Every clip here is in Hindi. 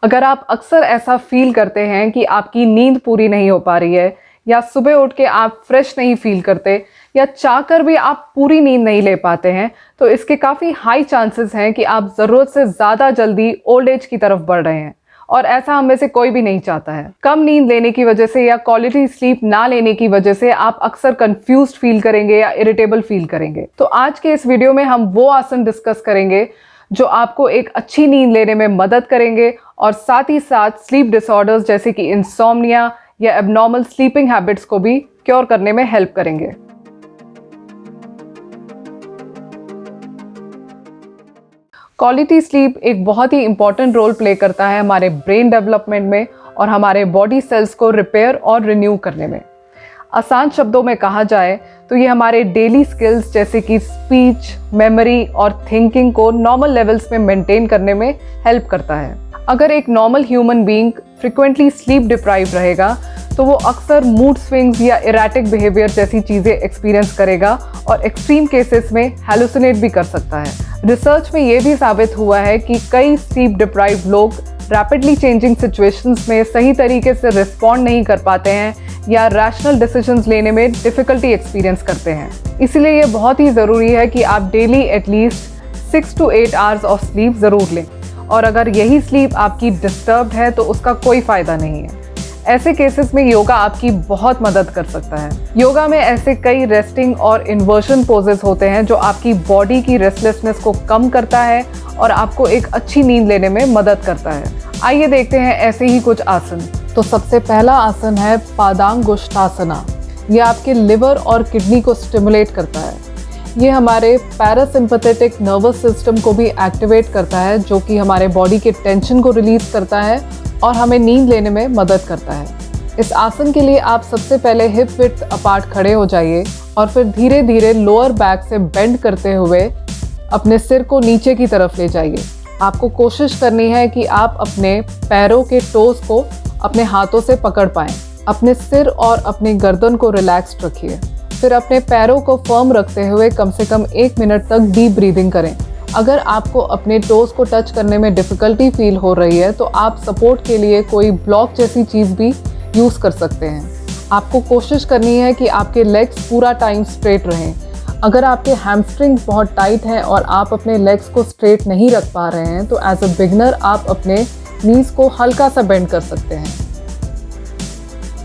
अगर आप अक्सर ऐसा फील करते हैं कि आपकी नींद पूरी नहीं हो पा रही है, या सुबह उठ के आप फ्रेश नहीं फील करते, या चाहकर भी आप पूरी नींद नहीं ले पाते हैं, तो इसके काफ़ी हाई चांसेस हैं कि आप ज़रूरत से ज़्यादा जल्दी ओल्ड एज की तरफ बढ़ रहे हैं। और ऐसा हम में से कोई भी नहीं चाहता है। कम नींद लेने की वजह से या क्वालिटी स्लीप ना लेने की वजह से आप अक्सर कंफ्यूज्ड फील करेंगे या इरिटेबल फील करेंगे। तो आज के इस वीडियो में हम वो आसन डिस्कस करेंगे जो आपको एक अच्छी नींद लेने में मदद करेंगे और साथ ही साथ स्लीप डिसऑर्डर्स जैसे कि इंसोम्निया या एबनॉर्मल स्लीपिंग हैबिट्स को भी क्योर करने में हेल्प करेंगे। क्वालिटी स्लीप एक बहुत ही इंपॉर्टेंट रोल प्ले करता है हमारे ब्रेन डेवलपमेंट में और हमारे बॉडी सेल्स को रिपेयर और रिन्यू करने में। आसान शब्दों में कहा जाए तो ये हमारे डेली स्किल्स जैसे कि स्पीच, मेमोरी और थिंकिंग को नॉर्मल लेवल्स में मेंटेन करने में हेल्प करता है। अगर एक normal human being frequently sleep deprive रहेगा तो वो अक्सर मूड स्विंग्स या इरेटिक बिहेवियर जैसी चीज़ें एक्सपीरियंस करेगा और एक्सट्रीम केसेस में हैलुसिनेट भी कर सकता है। रिसर्च में ये भी साबित हुआ है कि कई स्लीप डिप्राइव लोग रैपिडली चेंजिंग सिचुएशंस में सही तरीके से रिस्पॉन्ड नहीं कर पाते हैं या रैशनल डिसीजंस लेने में डिफ़िकल्टी एक्सपीरियंस करते हैं। इसलिए ये बहुत ही ज़रूरी है कि आप daily at least 6 to 8 hours of sleep ज़रूर लें, और अगर यही स्लीप आपकी डिस्टर्ब्ड है तो उसका कोई फ़ायदा नहीं है। ऐसे केसेस में योगा आपकी बहुत मदद कर सकता है। योगा में ऐसे कई रेस्टिंग और इन्वर्शन पोजेस होते हैं जो आपकी बॉडी की रेस्टलेसनेस को कम करता है और आपको एक अच्छी नींद लेने में मदद करता है। आइए देखते हैं ऐसे ही कुछ आसन। तो सबसे पहला आसन है पादांगुष्ठासना। ये आपके लिवर और किडनी को स्टिमुलेट करता है। ये हमारे पैरासिम्पैथेटिक नर्वस सिस्टम को भी एक्टिवेट करता है, जो कि हमारे बॉडी के टेंशन को रिलीज करता है और हमें नींद लेने में मदद करता है। इस आसन के लिए आप सबसे पहले हिप विड्थ अपार्ट खड़े हो जाइए और फिर धीरे धीरे लोअर बैक से बेंड करते हुए अपने सिर को नीचे की तरफ ले जाइए। आपको कोशिश करनी है कि आप अपने पैरों के टोस को अपने हाथों से पकड़ पाएं। अपने सिर और अपनी गर्दन को रिलैक्स्ड रखिए। फिर अपने पैरों को फर्म रखते हुए कम से कम 1 मिनट तक डीप ब्रीदिंग करें। अगर आपको अपने टोस को टच करने में डिफ़िकल्टी फील हो रही है तो आप सपोर्ट के लिए कोई ब्लॉक जैसी चीज़ भी यूज़ कर सकते हैं। आपको कोशिश करनी है कि आपके लेग्स पूरा टाइम स्ट्रेट रहें। अगर आपके हैमस्ट्रिंग्स बहुत टाइट हैं और आप अपने लेग्स को स्ट्रेट नहीं रख पा रहे हैं तो एज अ बिगनर आप अपने नीज को हल्का सा बेंड कर सकते हैं,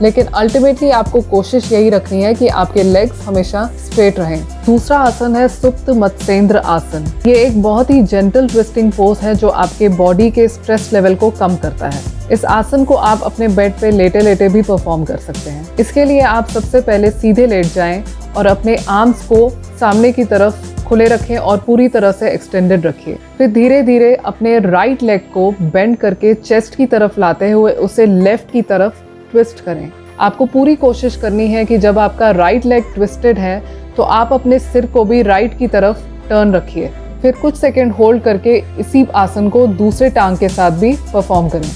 लेकिन अल्टीमेटली आपको कोशिश यही रखनी है कि आपके लेग्स हमेशा स्ट्रेट रहें। दूसरा आसन है सुप्त मत्स्येंद्र आसन। ये एक बहुत ही जेंटल ट्विस्टिंग पोज है जो आपके बॉडी के स्ट्रेस लेवल को कम करता है। इस आसन को आप अपने बेड पे लेटे लेटे भी परफॉर्म कर सकते हैं। इसके लिए आप सबसे पहले सीधे लेट जाएं और अपने आर्म्स को सामने की तरफ खुले रखें और पूरी तरह से एक्सटेंडेड रखिए। फिर धीरे धीरे अपने राइट लेग को बेंड करके चेस्ट की तरफ लाते हुए उसे लेफ्ट की तरफ ट्विस्ट करें। आपको पूरी कोशिश करनी है कि जब आपका राइट लेग ट्विस्टेड है तो आप अपने सिर को भी राइट की तरफ टर्न रखिए। फिर कुछ सेकंड होल्ड करके इसी आसन को दूसरे टांग के साथ भी परफॉर्म करें।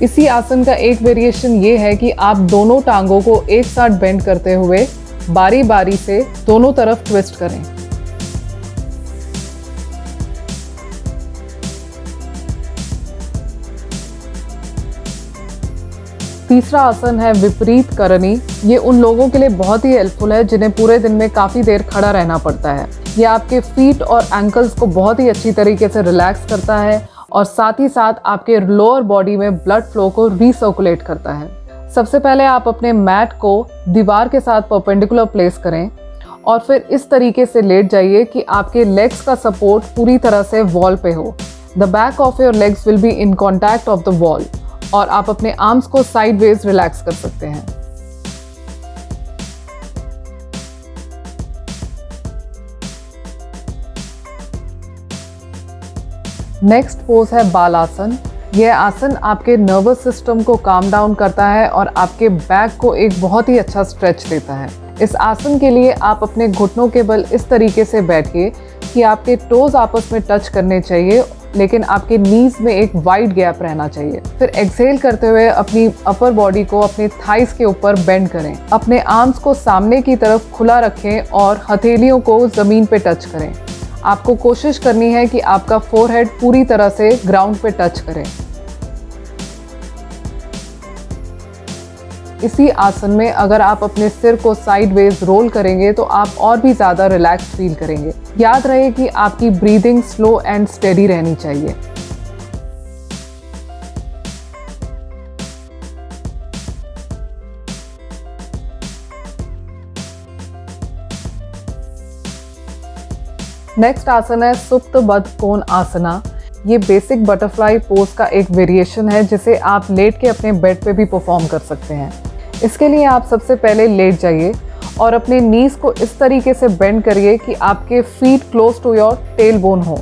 इसी आसन का एक वेरिएशन ये है कि आप दोनों टांगों को एक साथ बेंड करते हुए बारी बारी से दोनों तरफ ट्विस्ट करें। तीसरा आसन है विपरीत करनी। ये उन लोगों के लिए बहुत ही हेल्पफुल है जिन्हें पूरे दिन में काफ़ी देर खड़ा रहना पड़ता है। ये आपके फीट और एंकल्स को बहुत ही अच्छी तरीके से रिलैक्स करता है और साथ ही साथ आपके लोअर बॉडी में ब्लड फ्लो को रीसर्कुलेट करता है। सबसे पहले आप अपने मैट को दीवार के साथ परपेंडिकुलर प्लेस करें और फिर इस तरीके से लेट जाइए कि आपके लेग्स का सपोर्ट पूरी तरह से वॉल पे हो। The back of your legs will be in contact of the wall और आप अपने आर्म्स को साइडवेज रिलैक्स कर सकते हैं। नेक्स्ट पोज है बालासन। यह आसन आपके नर्वस सिस्टम को काम डाउन करता है और आपके बैक को एक बहुत ही अच्छा स्ट्रेच देता है। इस आसन के लिए आप अपने घुटनों के बल इस तरीके से बैठिए कि आपके टोज आपस में टच करने चाहिए, लेकिन आपके नीज में एक वाइड गैप रहना चाहिए। फिर एक्सहेल करते हुए अपनी अपर बॉडी को अपने थाइस के ऊपर बेंड करें। अपने आर्म्स को सामने की तरफ खुला रखें और हथेलियों को ज़मीन पे टच करें। आपको कोशिश करनी है कि आपका फोरहेड पूरी तरह से ग्राउंड पे टच करे। इसी आसन में अगर आप अपने सिर को साइडवेज रोल करेंगे तो आप और भी ज़्यादा रिलैक्स फील करेंगे। याद रहे कि आपकी ब्रीदिंग स्लो एंड स्टेडी रहनी चाहिए। नेक्स्ट आसन है सुप्त बद्ध कोण आसना। ये बेसिक बटरफ्लाई पोज का एक वेरिएशन है जिसे आप लेट के अपने बेड पे भी परफॉर्म कर सकते हैं। इसके लिए आप सबसे पहले लेट जाइए और अपने नीज को इस तरीके से बेंड करिए कि आपके feet close to your tailbone हो।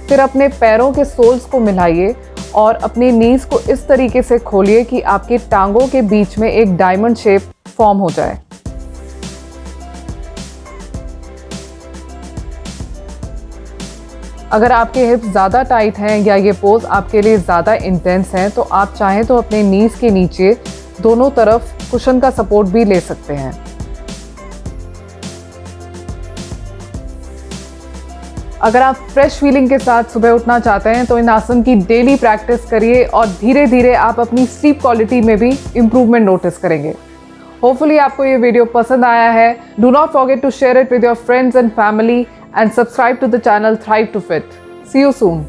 फिर अपने पैरों के सोल्स को मिलाइए और अपने नीज को इस तरीके से खोलिए कि आपके टांगों के बीच में एक डायमंड शेप फॉर्म हो जाए। अगर आपके हिप्स ज़्यादा टाइट हैं या ये पोज आपके लिए ज़्यादा इंटेंस है तो आप चाहें तो अपने नीज के नीचे दोनों तरफ कुशन का सपोर्ट भी ले सकते हैं। अगर आप फ्रेश फीलिंग के साथ सुबह उठना चाहते हैं तो इन आसन की डेली प्रैक्टिस करिए और धीरे धीरे आप अपनी स्लीप क्वालिटी में भी इम्प्रूवमेंट नोटिस करेंगे। होपफुली आपको ये वीडियो पसंद आया है। Do not forget to share it with your friends and family and subscribe to the channel Thrive to Fit. See you soon.